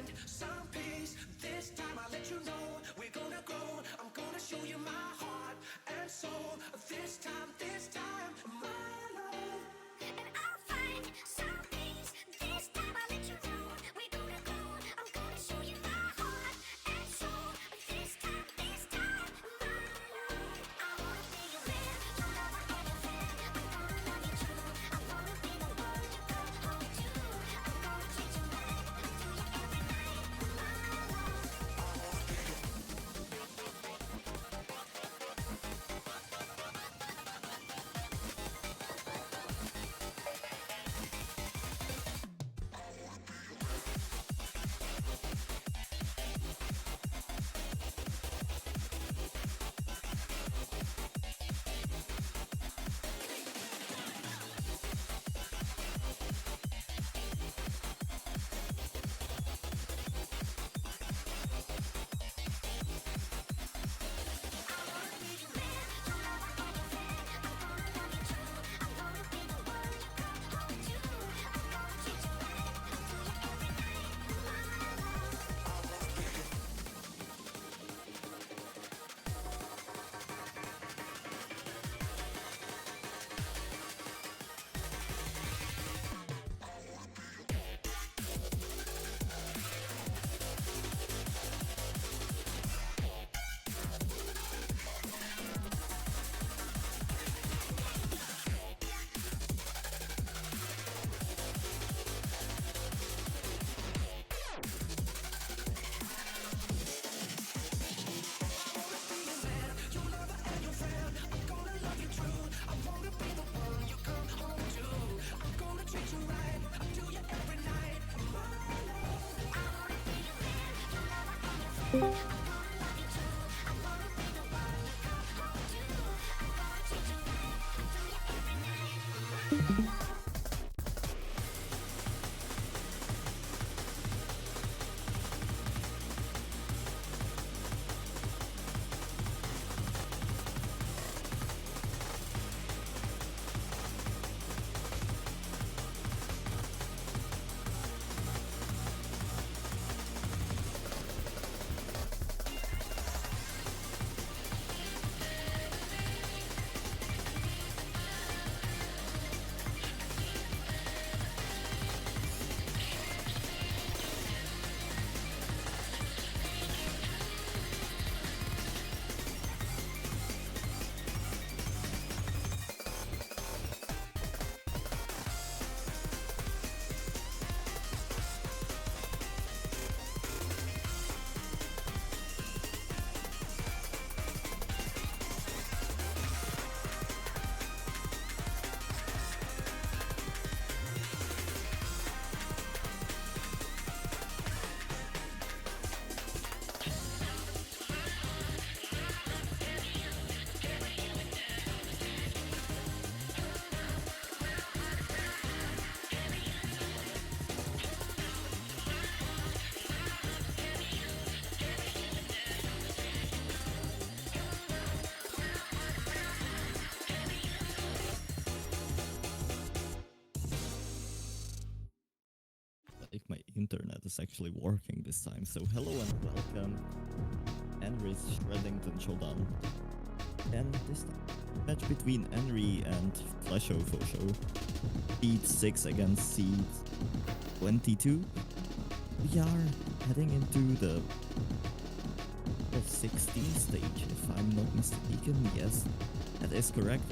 find some peace. This time I'll let you know we're gonna go. I'm gonna show you my heart and soul. This time, my love. And I'll find some peace. This time I'll let you know we're gonna go. I'm gonna show you my heart and soul. This time, my love. I wanna be your man, your lover and your fan. I'm gonna love you true. I wanna be the one you come home to. I'm gonna treat you right. I do you every night, my love. Like my internet is actually working this time. So hello and welcome. Henry's Shreddington Showdown. And this match between Henry and FlashoFoSho. Seed 6 against Seed 22. We are heading into the 16 stage, if I'm not mistaken. Yes, that is correct.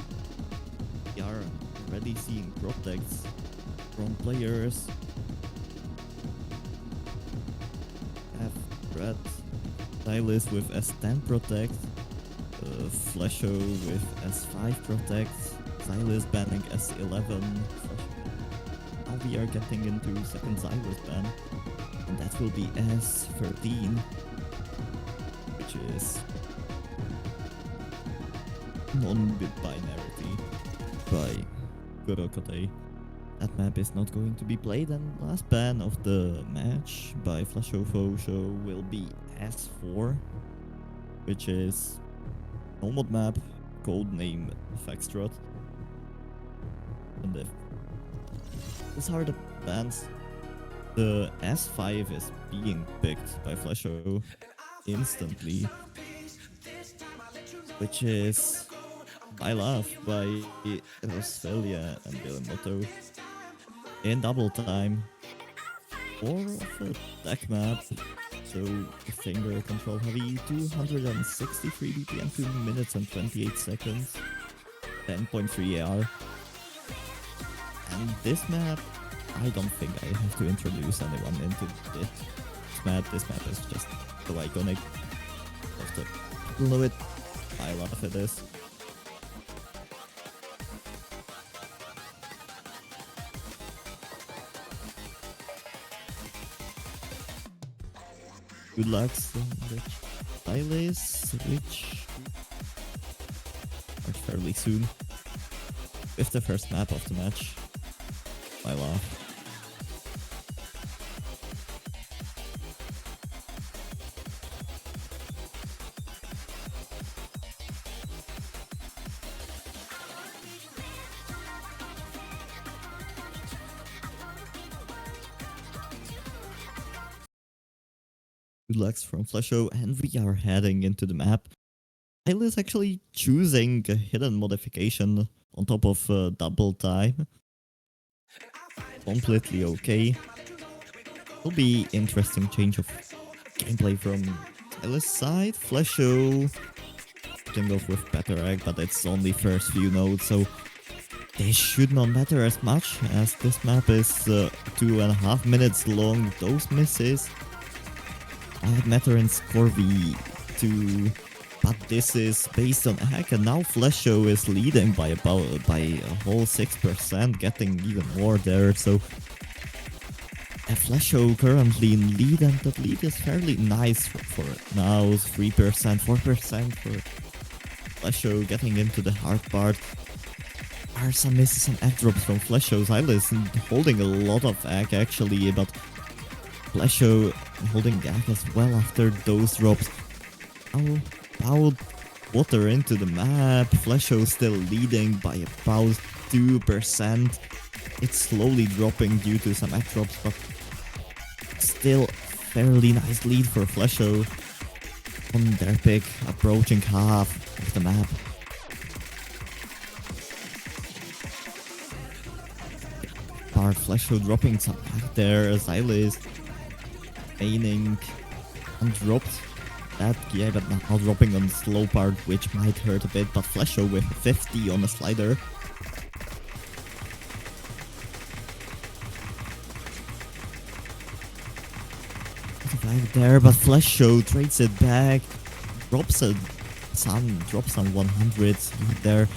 We are already seeing protects from players. Have Red Zylice with S10 protect, Flasho with S5 protect, Zylice banning S11. Now we are getting into second Zylice ban, and that will be S13, which is non-binarity by Gorokote. That map is not going to be played, and last ban of the match by FlashoFoSho will be S4, which is normal map, codename Foxtrot. And if these are the bans The S5 is being picked by FlashoFoSho instantly, which is I Love by Roselia and Delamoto in double time. More of a deck map, so finger control heavy, 263 BPM, 2 minutes and 28 seconds, 10.3 AR. And this map, I don't think I have to introduce anyone into this map. This map is just so iconic. Have to know it. I love it is. Good luck, Zylice, which are fairly soon. With the first map of the match. I love. Good luck from FlashoFoSho, and we are heading into the map. Zylice actually choosing a hidden modification on top of double time. Completely okay. Will be interesting change of gameplay from Zylice side. FlashoFoSho starting off with better egg, but it's only first few nodes, so this should not matter as much as this map is 2.5 minutes long. Those misses might matter in score V2, but this is based on hack, and now FlashoFoSho is leading by a whole 6%, getting even more there. So FlashoFoSho currently in lead, and that lead is fairly nice for now. 3%, 4% for FlashoFoSho getting into the hard part. Are some misses, some egg drops from FlashoFoSho. Zylice holding a lot of egg actually, but FlashoFoSho holding egg as well after those drops. How about water into the map? FlashoFoSho still leading by about 2%. It's slowly dropping due to some egg drops, but still fairly nice lead for FlashoFoSho on their pick, approaching half of the map. FlashoFoSho dropping some back there. Zylice aiming and dropped that, yeah, but now dropping on the slow part, which might hurt a bit, but FlashoFoSho with 50 on a slider. There, but FlashoFoSho trades it back, drops some 100s there.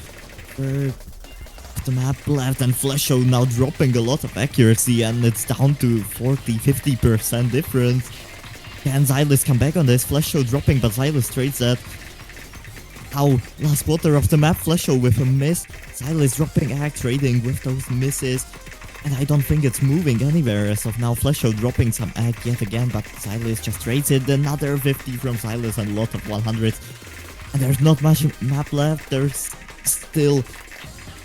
The map left, and FlashoFoSho now dropping a lot of accuracy, and it's down to 40-50% difference. Can Zylice come back on this? FlashoFoSho dropping, but Zylice trades that. Now, last quarter of the map, FlashoFoSho with a miss. Zylice dropping hack, trading with those misses. And I don't think it's moving anywhere as of now. FlashoFoSho dropping some hack yet again, but Zylice just trades it. Another 50 from Zylice and a lot of 100s. And there's not much map left. There's still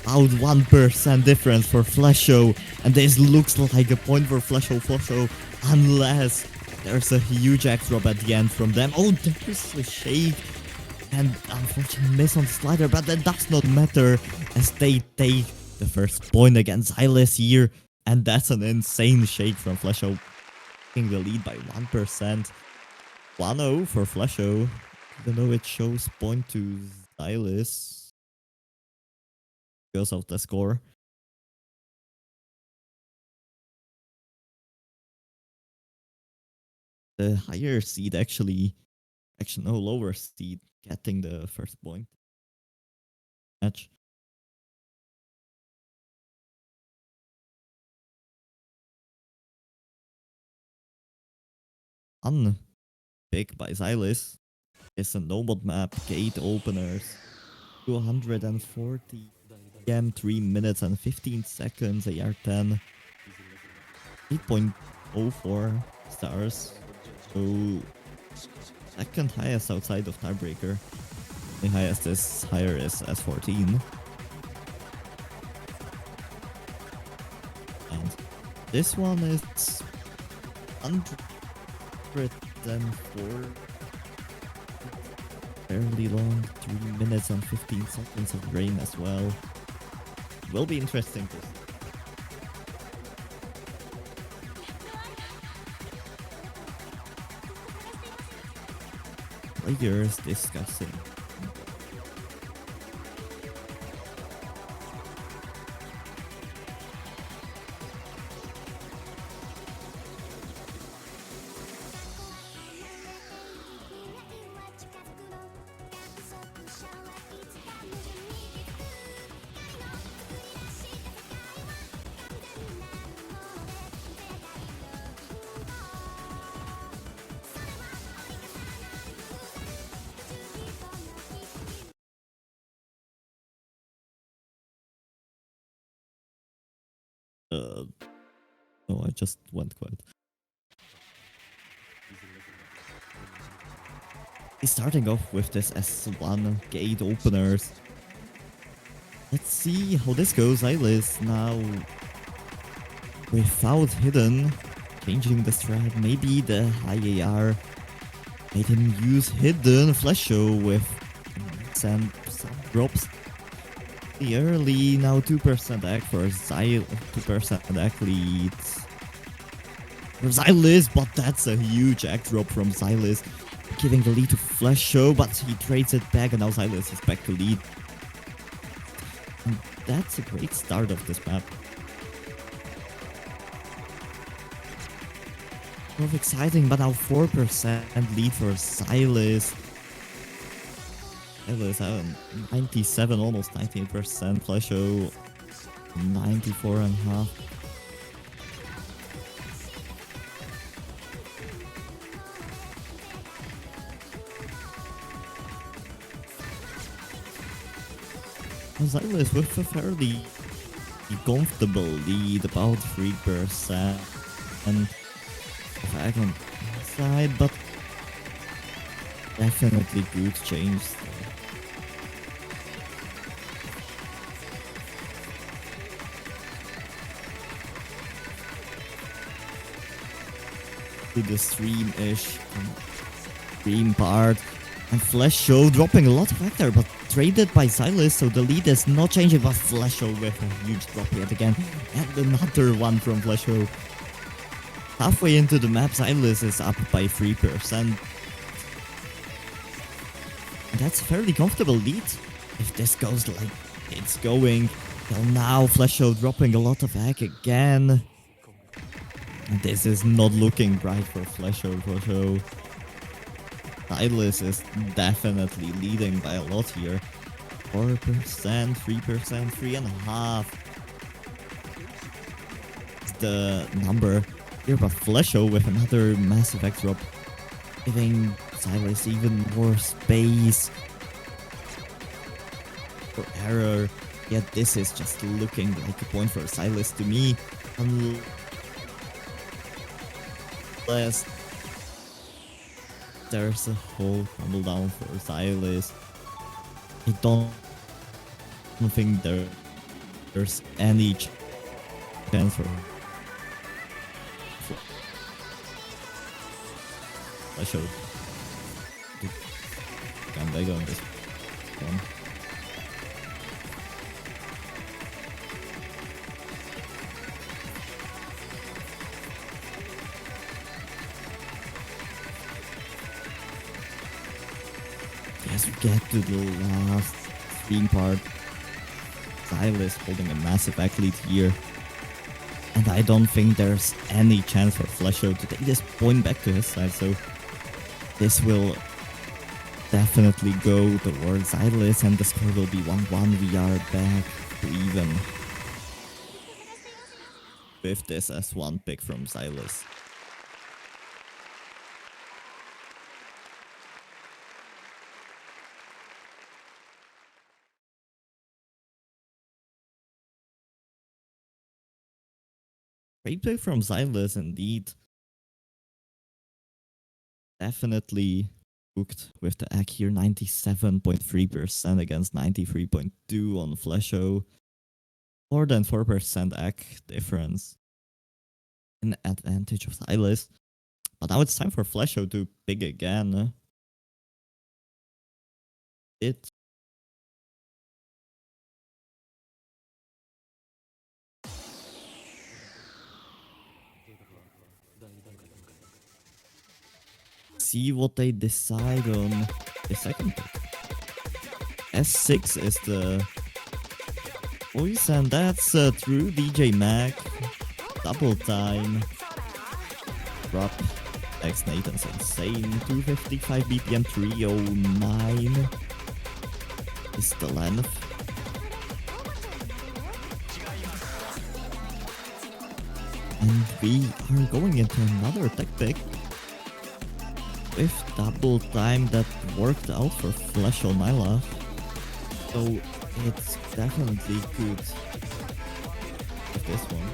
out 1% difference for FlashoFoSho, and this looks like a point for FlashoFoSho unless there's a huge X drop at the end from them. Oh, there's a shake, and unfortunately miss on the slider, but that does not matter as they take the first point against Zylice here, and that's an insane shake from FlashoFoSho, taking the lead by 1%. 1-0 for FlashoFoSho, even though it shows point to Zylice because of the score. The higher seed actually no, lower seed getting the first point match. Pick by Zylice is a nomad map, gate openers, 240 PM, 3 minutes and 15 seconds, AR10, 8.04 stars, so second highest outside of tiebreaker. The highest is higher is S14. And this one is 104. Fairly long, 3 minutes and 15 seconds of rain as well. Will be interesting to see. Players discussing. No, I just went quiet. He's starting off with this S1 gate openers. Let's see how this goes. Zylice now without hidden, changing the strat. Maybe the high AR made him use hidden FlashoFoSho with some drops. The early now 2% act for Zylice, 2% act leads for Zylice, but that's a huge act drop from Zylice, giving the lead to FlashoFoSho, but he trades it back and now Zylice is back to lead. And that's a great start of this map. Not exciting, but now 4% lead for Zylice. Zylice 97, almost 98%. FlashoFoSho 94.5. Zylice with a fairly comfortable lead, about 3%. And back on the side, but definitely good change. To the stream-ish stream part, and FlashoFoSho dropping a lot of back there, but traded by Zylice, so the lead is not changing, but FlashoFoSho with a huge drop yet again, and another one from FlashoFoSho. Halfway into the map, Zylice is up by 3%. And that's a fairly comfortable lead, if this goes like it's going. Well, now FlashoFoSho dropping a lot of hack again. And this is not looking bright for FlashoFoSho. Zylice is definitely leading by a lot here. 4%, 3%, 3.5%. The number here, but FlashoFoSho with another massive X drop, giving Zylice even more space for error. Yet this is just looking like a point for Zylice to me. Unless there's a whole crumble down for Zylice. I don't think there's any chance for FlashoFoSho to come back on this one. As we get to the last stream part, Zylice holding a massive back lead here. And I don't think there's any chance for FlashoFoSho to take this point back to his side, so this will definitely go towards Zylice and the score will be 1-1. We are back to even with this S1 pick from Zylice. Great play from Zylice indeed. Definitely booked with the ACK here, 97.3% against 93.2% on FlashoFoSho. More than 4% ACK difference in advantage of Zylice. But now it's time for FlashoFoSho to pick again. It. See what they decide on the second pick. S6 is the voice, and that's through DJ Mac. Double time. Drop. X Nathan's insane. 255 BPM 309 is the length. And we are going into another tech pick with double time that worked out for FlashoFoSho Nyla. So it's definitely good with this one.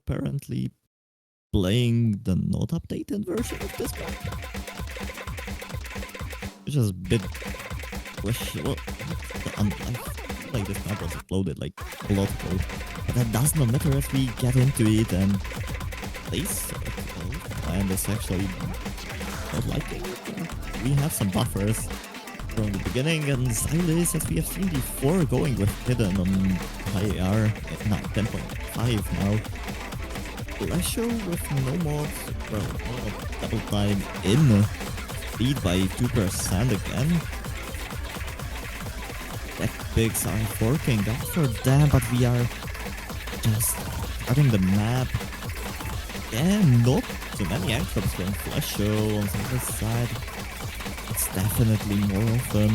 Apparently playing the not updated version of this map, which is a bit questionable. I feel like this map was uploaded like a lot ago, but that does not matter as we get into it and place and it's actually not liking it. We have some buffers from the beginning, and Zylice, as we have seen before, going with hidden on high AR, now 10.5 now. FlashoFoSho with no mods, well, double time in, lead by 2% again. Tech picks are working out for them, but we are just starting the map. And not too many aircrafts from FlashoFoSho on the other side. It's definitely more of them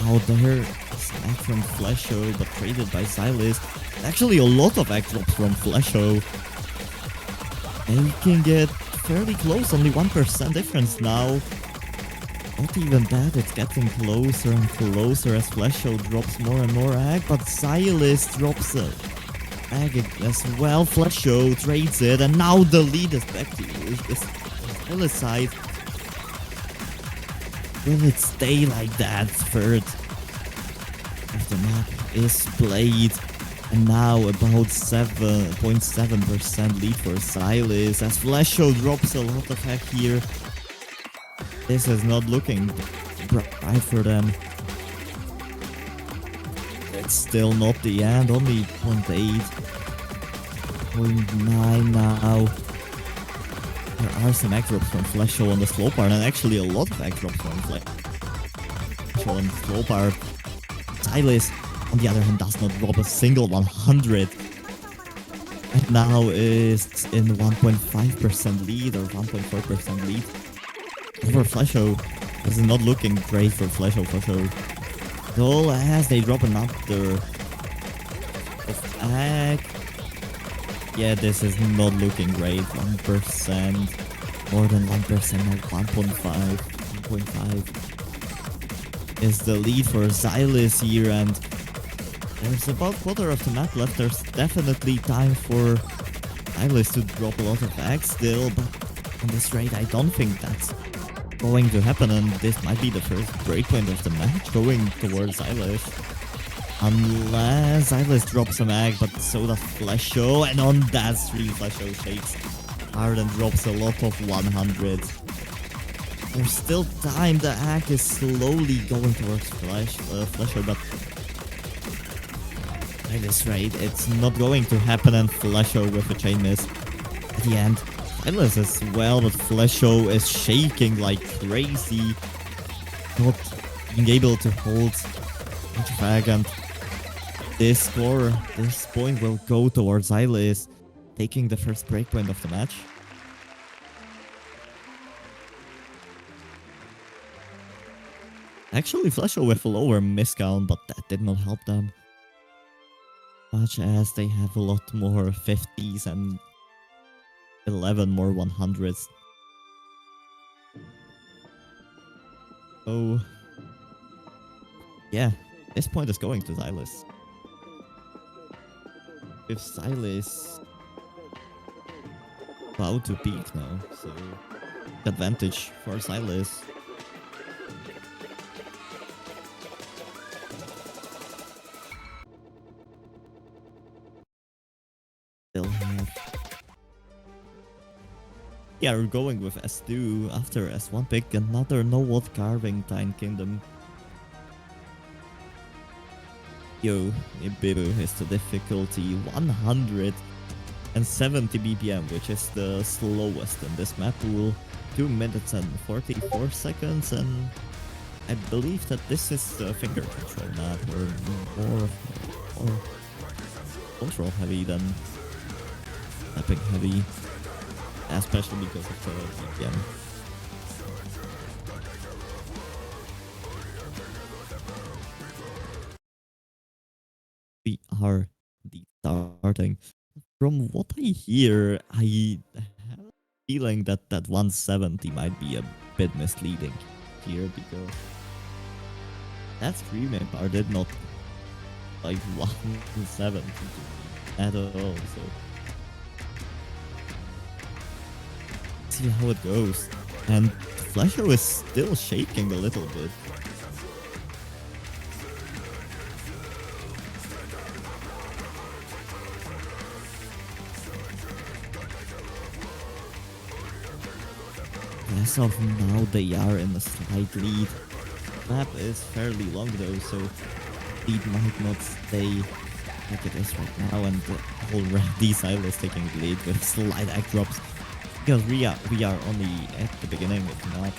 out there. Snack from FlashoFoSho, but traded by Zylice. Actually, a lot of aircrafts from FlashoFoSho. Making it fairly close, only 1% difference now. Not even that, it's getting closer and closer as FlashoFoSho drops more and more ag, but Zylice drops a ag as well. FlashoFoSho trades it, and now the lead is back to Zylice side. Will it stay like that? Third of the map is played. And now about 7.7% lead for Zylice as FlashoFoSho drops a lot of hack here. This is not looking bright for them. It's still not the end, only 0.8, 0.9 now. There are some egg drops from FlashoFoSho on the slow part, and actually a lot of egg drops from FlashoFoSho on the slow part. Zylice, on the other hand, does not drop a single 100. And now is in 1.5% lead or 1.4% lead. Over FlashoFoSho, this is not looking great for FlashoFoSho. Though as they drop another of ag. Yeah, this is not looking great. 1%, more than 1%, now 1.5 is the lead for Zylice here, and there's about quarter of the map left. There's definitely time for Zylice to drop a lot of ags still, but on this rate I don't think that's going to happen, and this might be the first breakpoint of the match going towards Zylice. Unless Zylice drops some ag, but so does FlashoFoSho, and on that stream FlashoFoSho shakes hard and drops a lot of 100. There's still time, the ag is slowly going towards FlashoFoSho, but at this rate it's not going to happen, and FlashoFoSho with a chain miss at the end. Zylice as well, but FlashoFoSho is shaking like crazy, not being able to hold much of ag, and this score, this point will go towards Zylice, taking the first breakpoint of the match. Actually, FlashoFoSho with a lower miscount, but that did not help them. But much as they have a lot more 50s and 11 more 100s. So, yeah, this point is going to Zylice. If Zylice about to peak now, so advantage for Zylice. Still have. Yeah, we're going with S2 after S1 pick, another no-what carving Time Kingdom. Yo, Nibiru is the difficulty 170 BPM, which is the slowest in this map pool. 2 minutes and 44 seconds, and I believe that this is the finger control map, or more control heavy than tapping heavy, especially because of the BPM. We are starting. From what I hear, I have a feeling that that 170 might be a bit misleading here, because that screaming part did not like 170 at all. So see how it goes. And FlashoFoSho is still shaking a little bit. As of now, they are in a slight lead. Map is fairly long though, so lead might not stay like it is right now, and already Zylice taking the lead with slight egg drops, because we are only at the beginning of the map.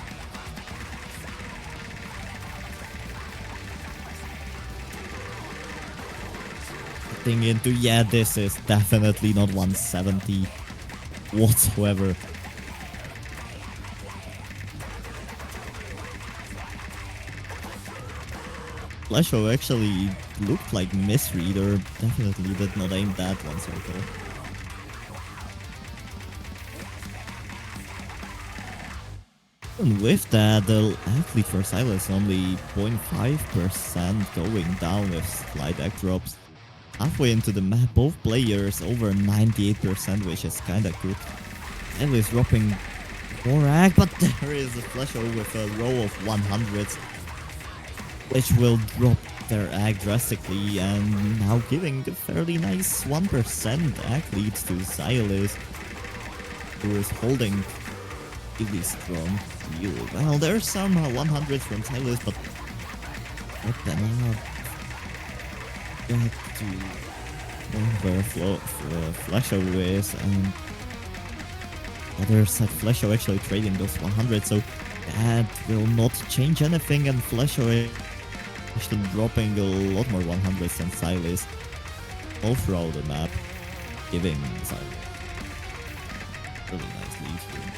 Getting into, yeah, this is definitely not 170 whatsoever. FlashoFoSho actually looked like misread, or definitely did not aim that one circle. And with that, the athlete for Zylice only 0.5% going down with slight egg drops. Halfway into the map, both players over 98%, which is kinda good. Zylice dropping more egg, but there is a FlashoFoSho with a row of 100s, which will drop their egg drastically, and now giving a fairly nice 1% egg lead to Zylice, who is holding really strong. Really well. There's some 100s from Zylice, but not enough. Get to where FlashoFoSho is, and other side FlashoFoSho actually trading those 100s, so that will not change anything, and FlashoFoSho actually dropping a lot more 100s than Zylice all throughout the map, giving Zylice really nice lead here.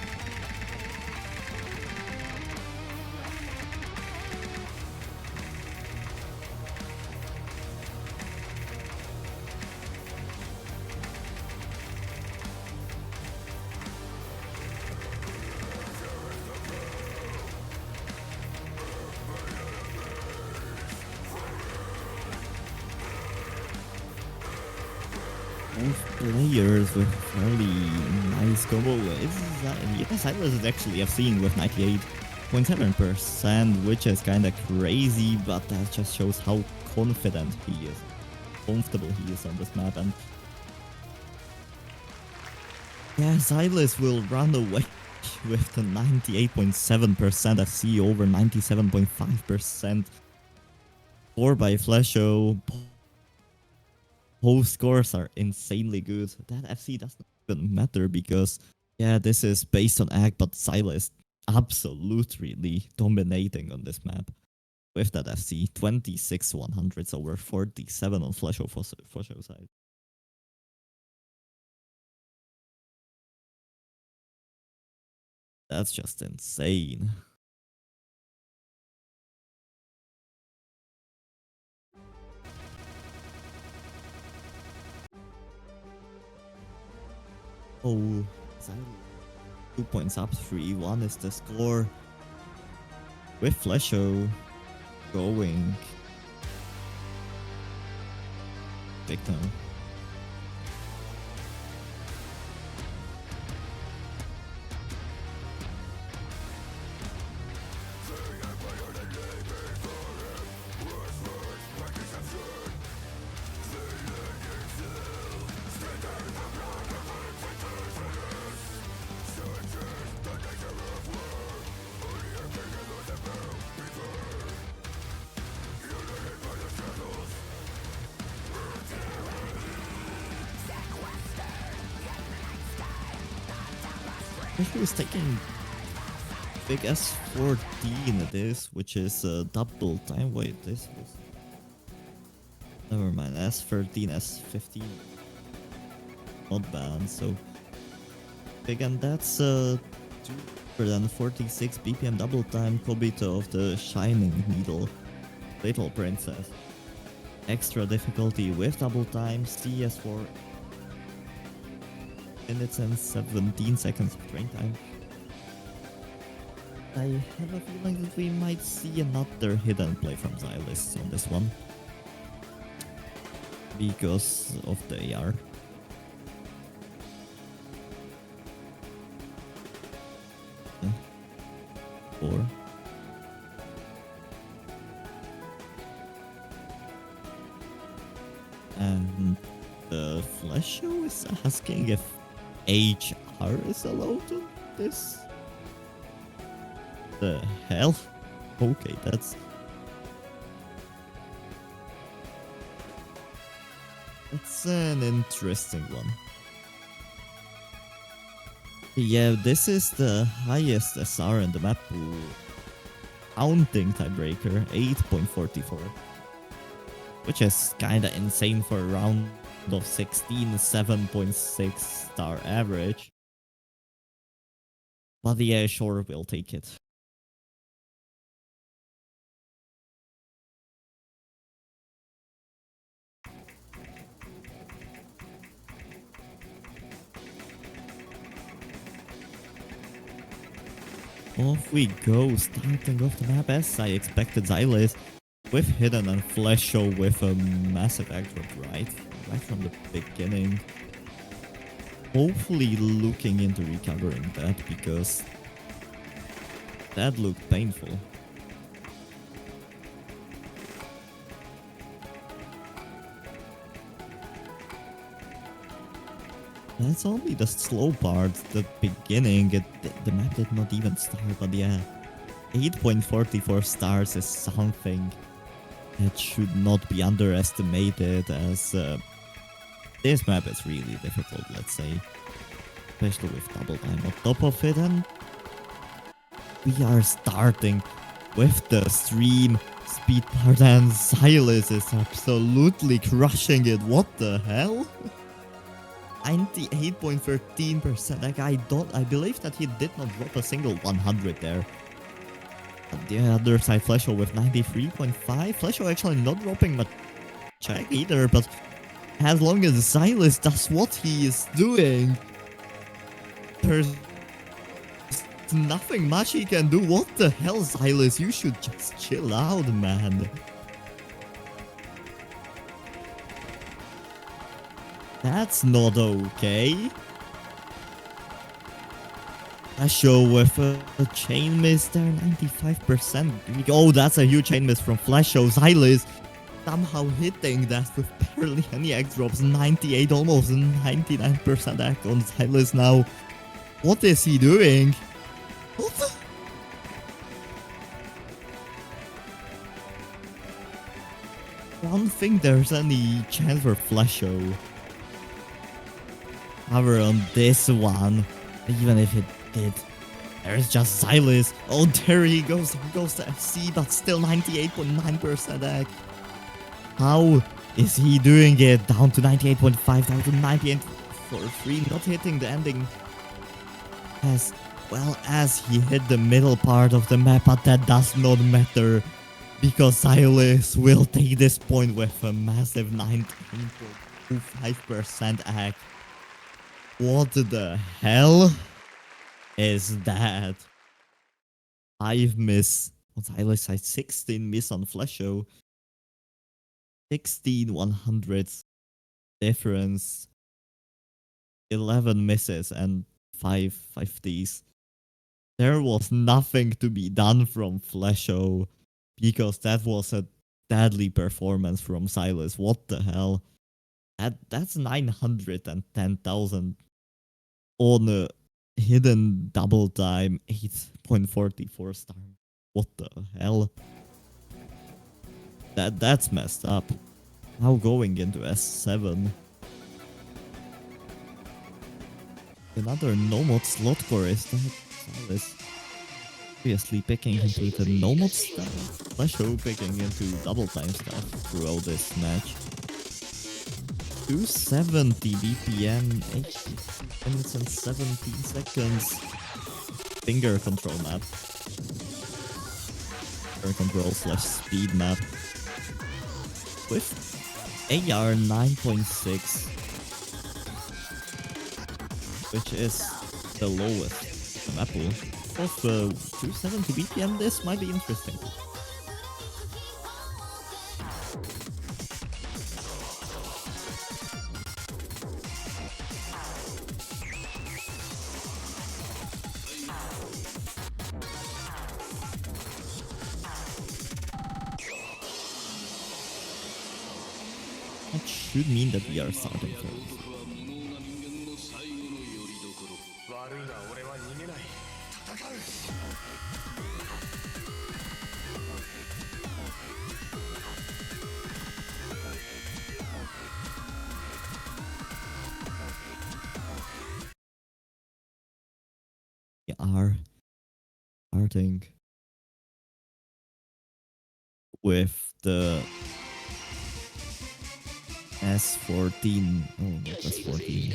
Both players with fairly nice combo. Zylice is actually FC with 98.7%, which is kinda crazy, but that just shows how confident he is, comfortable he is on this map. And yeah, Zylice will run away with the 98.7% FC over 97.5%. Score by FlashoFoSho. Both scores are insanely good. That FC doesn't even matter, because yeah, this is based on egg, but Zylice absolutely dominating on this map with that FC. 26 100s over 47 on FlashoFoSho side. That's just insane. Oh, Zylice 2 points up, 3-1 is the score. With FlashoFoSho going victim. FlashoFoSho is taking big S14 it is, which is double time. Wait, this was... Never mind, S13, S15. Not bad, so... Big, and that's 246 BPM double time Kobito of the Shining Needle. Little Princess. Extra difficulty with double time, CS4 minutes and 17 seconds of train time. I have a feeling that we might see another hidden play from Zylice on this one. Because of the AR. Or and the FlashoFoSho is asking if HR is allowed on this. The hell? Okay, that's an interesting one. Yeah, this is the highest SR in the map pool. Counting tiebreaker, 8.44. Which is kinda insane for a round of 16, 7.6 star average. But yeah, sure, we'll take it. Off we go, starting off the map as I expected. Zylice with Hidden and FlashoFoSho with a massive aggro right from the beginning. Hopefully looking into recovering that, because that looked painful. That's only the slow part, the beginning. The map did not even start, but yeah. 8.44 stars is something that should not be underestimated, as this map is really difficult, let's say. Especially with double time on top of it, and we are starting with the stream speed part, and Zylice is absolutely crushing it. What the hell? 98.13%. Like, I believe that he did not drop a single 100 there. On the other side, FlashoFoSho with 93.5. FlashoFoSho actually not dropping much check either, but as long as Zylice does what he is doing, there's nothing much he can do. What the hell, Zylice? You should just chill out, man. That's not okay. FlashoFoSho with a chain miss there, 95%. Oh, that's a huge chain miss from FlashoFoSho. Zylice somehow hitting that with barely any X drops. 98, almost 99% act on Zylice now. What is he doing? What the? I don't think there's any chance for FlashoFoSho. Cover on this one, even if it did. There's just Zylice. Oh, there he goes. He goes to FC, but still 98.9% egg. How is he doing it? Down to 98.5, down to 98.43. Not hitting the ending as well as he hit the middle part of the map, but that does not matter, because Zylice will take this point with a massive 19.25% egg. What the hell is that? 5 miss on Zylice side, 16 miss on FlashoFoSho, 16 100s difference, 11 misses and 5 50s. There was nothing to be done from FlashoFoSho because that was a deadly performance from Zylice. What the hell? That's 910,000 on a hidden double time 8.44 star. What the hell? That's messed up. Now going into S7. Another no-mod slot core is that Zylice obviously picking into the no-mod stuff. FlashoFoSho picking into double time stuff throughout this match. 270 BPM, 8 minutes and 17 seconds. Finger control map. Finger control slash speed map. With AR 9.6. Which is the lowest map pool. Of 270 BPM, this might be interesting. That should mean that we are starting first. We are starting with the S14. Oh, not S14.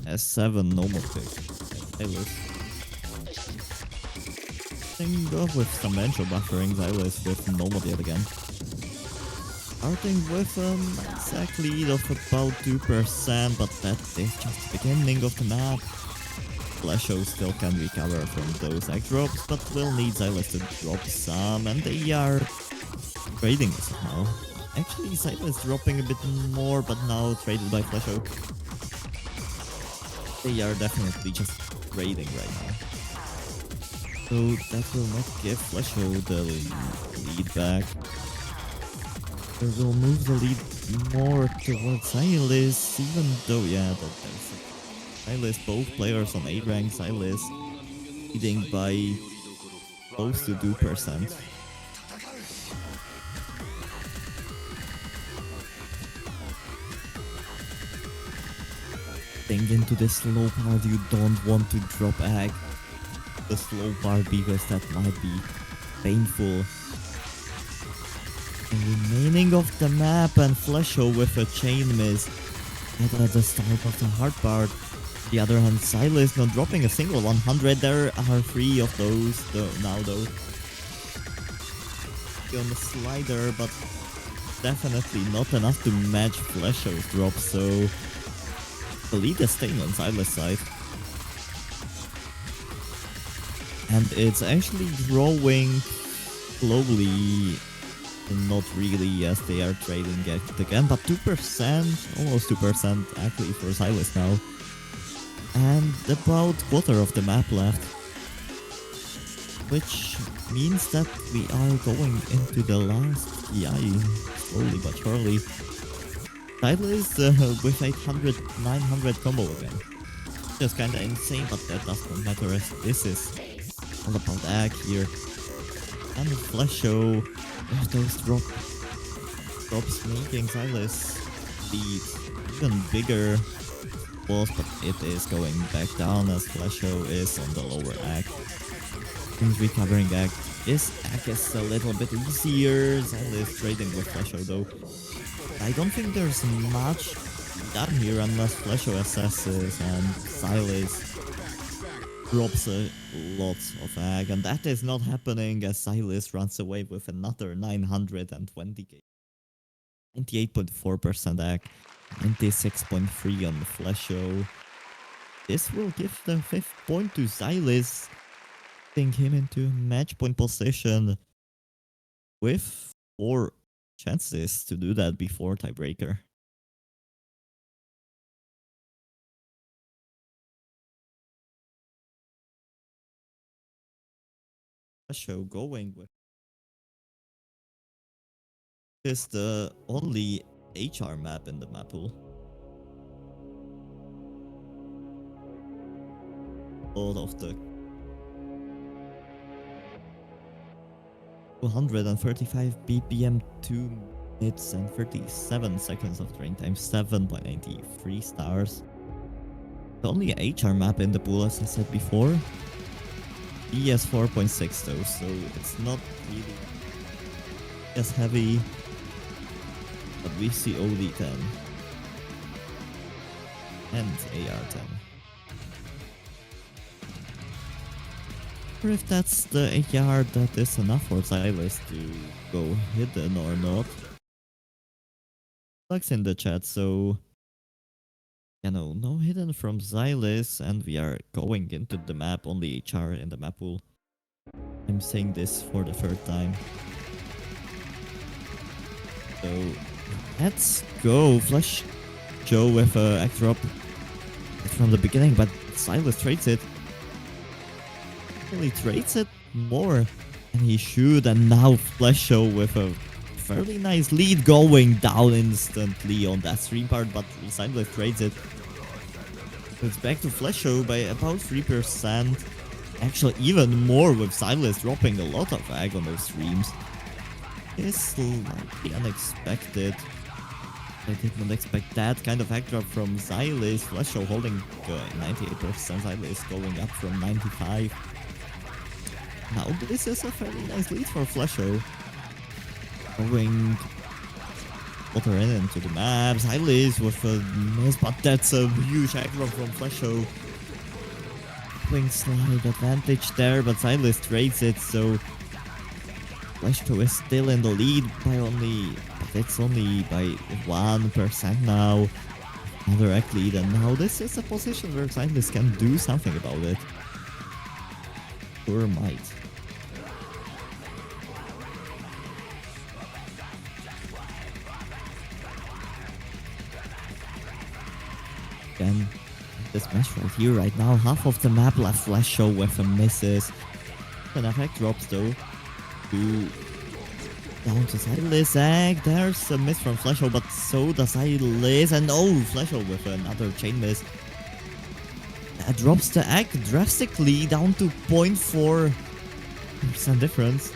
S7 normal pick. Zylice. Starting off with some mental buffering. Zylice with normal yet again. Starting with a exact lead of about 2%, but that is just the beginning of the map. FlashoFoSho still can recover from those egg drops, but will need Zylice to drop some, and they are trading somehow. Actually, Zylice dropping a bit more, but now traded by FlashoFoSho. They are definitely just trading right now. So that will not give FlashoFoSho the lead back. It will move the lead more towards Zylice, even though, yeah, that there's Zylice, both players on 8 rank, Zylice leading by close to 2%. Think into the slow part, you don't want to drop egg. The slow part because that might be painful. The remaining of the map and FlashoFoSho with a chain miss at the start of the hard part. On the other hand, Zylice not dropping a single 100. There are 3 of those now though. On the slider, but definitely not enough to match FlashoFoSho's drop, so the lead is staying on Zylice side. And it's actually growing slowly. Not really, as they are trading it again, but 2%, almost 2% actually for Zylice now. And about quarter of the map left. Which means that we are going into the last TI, slowly but surely. Zylice with 800, 900 combo again. Just kinda insane, but that does not matter as this is all about egg here. And FlashoFoSho, those drops making Zylice lead even bigger walls, but it is going back down as FlashoFoSho is on the lower egg. And recovering egg is a little bit easier. Zylice trading with FlashoFoSho though. I don't think there's much done here unless FlashoFoSho assesses and Zylice drops a lot of egg, and that is not happening as Zylice runs away with another 920k. 98.4% egg, 96.3 on the FlashoFoSho. This will give the 5th point to Zylice, putting him into match point position with 4 chances to do that before tiebreaker. FlashoFoSho going with is the only HR map in the map pool. All of the 235 BPM, 2 minutes and 37 seconds of train time, 7.93 stars. The only HR map in the pool, as I said before. ES 4.6 though, so it's not really as heavy. But we see OD 10 and AR 10. If that's the AR that is enough for Zylice to go hidden or not. Lux in the chat, so no hidden from Zylice, and we are going into the map, only HR in the map pool. I'm saying this for the 3rd time. So let's go. FlashoFoSho with a egg drop from the beginning, but Zylice trades it. He trades it more and he should, and now FlashoFoSho with a fairly nice lead going down instantly on that stream part, but Zylice trades it. So it's back to FlashoFoSho by about 3%. Actually even more with Zylice dropping a lot of egg on those streams. It's slightly unexpected. I did not expect that kind of egg drop from Zylice. FlashoFoSho holding 98%, Zylice going up from 95%. Now this is a fairly nice lead for FlashoFoSho. Going water in into the map. Zylice with a miss, but that's a huge egg drop from FlashoFoSho. Going slight advantage there, but Zylice trades it, so FlashoFoSho is still in the lead by but it's only by 1% now. Another egg lead, and now this is a position where Zylice can do something about it. Sure might. Again, this match right here, right now, half of the map left. FlashoFoSho with a misses. An effect drops though. Down to Zylice egg. There's a miss from FlashoFoSho, but so does Zylice, and FlashoFoSho with another chain miss. That drops the egg drastically down to 0.4% difference.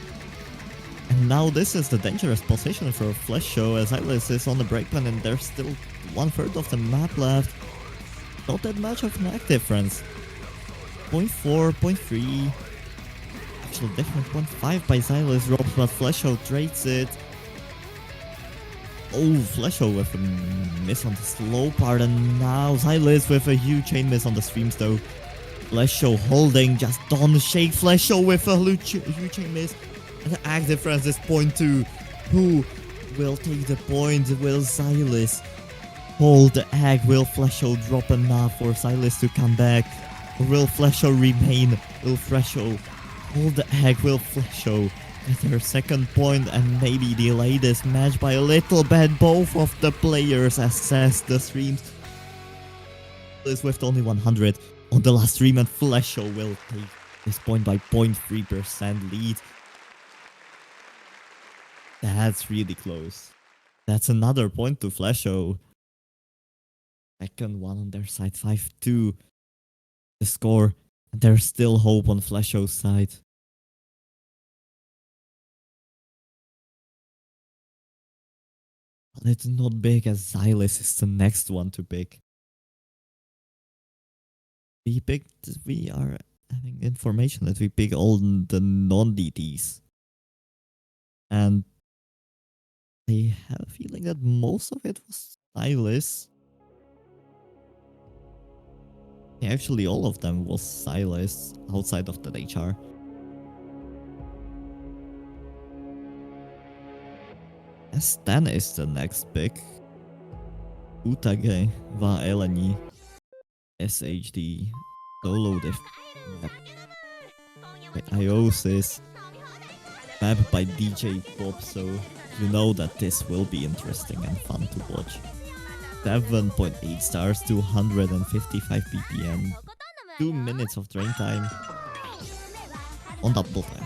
And now this is the dangerous position for FlashoFoSho, as Zylice is on the breakpoint and there's still 1/3 of the map left. Not that much of an egg difference. 0.4, 0.3. Actually different 0.5 by Zylice drops, but FlashoFoSho trades it. FlashoFoSho with a miss on the slow part, and now Zylice with a huge chain miss on the streams though. FlashoFoSho holding, just don't shake. FlashoFoSho with a huge chain miss. And the egg difference is 0.2. Who will take the point? Will Zylice hold the egg? Will FlashoFoSho drop enough for Zylice to come back? Or will FlashoFoSho remain? Will FlashoFoSho hold the egg? Will FlashoFoSho get their 2nd point and maybe delay this match by a little bit? Both of the players assess the streams. Is with only 100 on the last stream, and FlashoFoSho will take this point by 0.3% lead. That's really close. That's another point to FlashoFoSho. 2nd one on their side, 5-2 the score. And there's still hope on FlashoFoSho's side. But it's not big, as Zylice is the next one to pick. We are having information that we pick all the non-DTs. And I have a feeling that most of it was Zylice. Yeah, actually all of them was Zylice outside of that HR. Stan is the next pick. Utage va Eleni. SHD. Solo diff map. By Iosis. Map by DJ Pop, so you know that this will be interesting and fun to watch. 7.8 stars, 255 ppm. 2 minutes of drain time. On double time.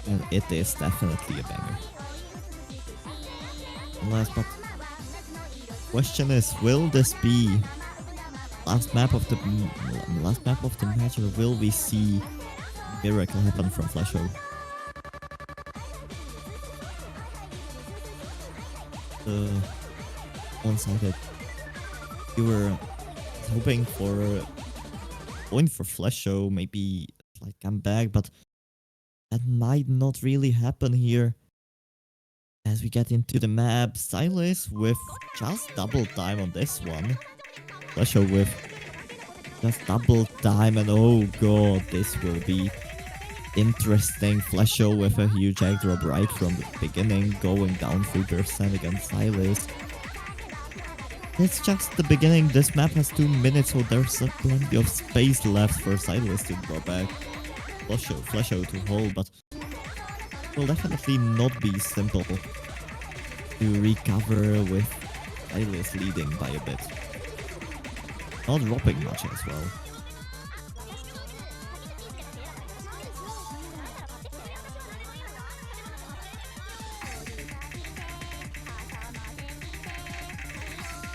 And it is definitely a banger. And last but question is, will this be last map of the match, or will we see miracle happen from FlashoFoSho? One-sided. We were hoping for going for FlashoFoSho, maybe like come back, but that might not really happen here. As we get into the map, Zylice with just double time on this one. FlashoFoSho with just double time, and oh god, this will be interesting. FlashoFoSho with a huge egg drop right from the beginning, going down 3% against Zylice. It's just the beginning. This map has 2 minutes, so there's plenty of space left for Zylice to draw back. FlashoFoSho to hold, but it will definitely not be simple to recover with Zylice leading by a bit. Not dropping much as well.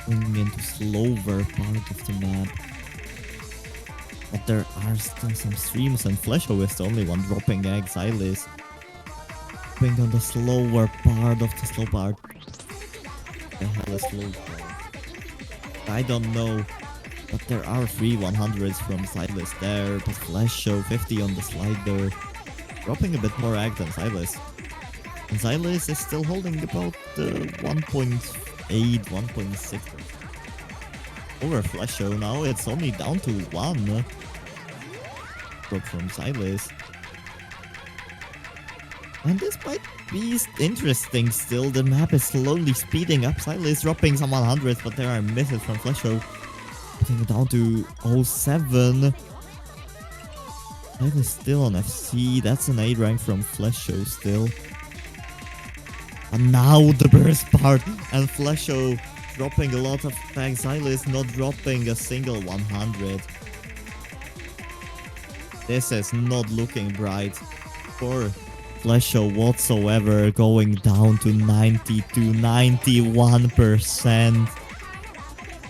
Going into slower part of the map. But there are still some streams, and FlashoFoSho is the only one dropping egg. Zylice dropping on the slower part of the slow part. The hell is slow part? I don't know. But there are 3 100s from Zylice there. But FlashoFoSho 50 on the slider. Dropping a bit more egg than Zylice. And Zylice is still holding about 1.8, 1.6. Over FlashoFoSho now, it's only down to 1. Drop from Zylice. And this might be interesting still. The map is slowly speeding up. Zylice dropping some 100s, but there are misses from FlashoFoSho. Putting it down to 07. Zylice still on FC. That's an 8 rank from FlashoFoSho still. And now the burst part. And FlashoFoSho dropping a lot of packs. Zylice not dropping a single 100. This is not looking bright for FlashoFoSho whatsoever. Going down to 91%.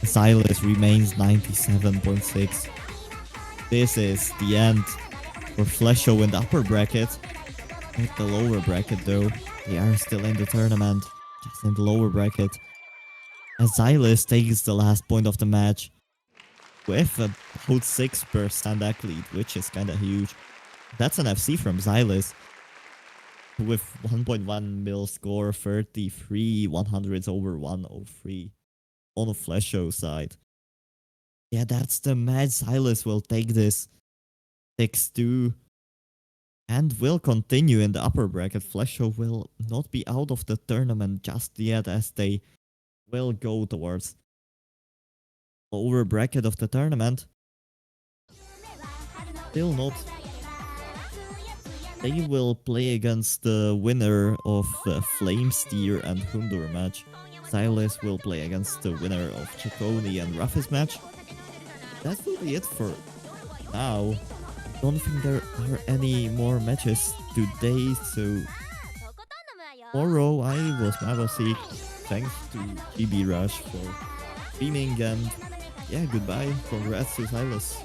Zylice remains 97.6. This is the end for FlashoFoSho in the upper bracket. Not the lower bracket though. They are still in the tournament. Just in the lower bracket. As Zylice takes the last point of the match. With about 6% egg lead, which is kinda huge. That's an FC from Zylice. With 1.1 mil score, 33 100s over 103. On the FlashoFoSho side. Yeah, that's the match. Zylice will take this 6-2 and will continue in the upper bracket. FlashoFoSho will not be out of the tournament just yet, as they will go towards the lower bracket of the tournament. Still not. They will play against the winner of the Flamesteer and Hundur match. Zylice will play against the winner of Chaconi and Ruffus match. That will be it for now. Don't think there are any more matches today, so tomorrow I will Mavasi. Thanks to GB Rush for streaming, and yeah, goodbye. Congrats to Zylice.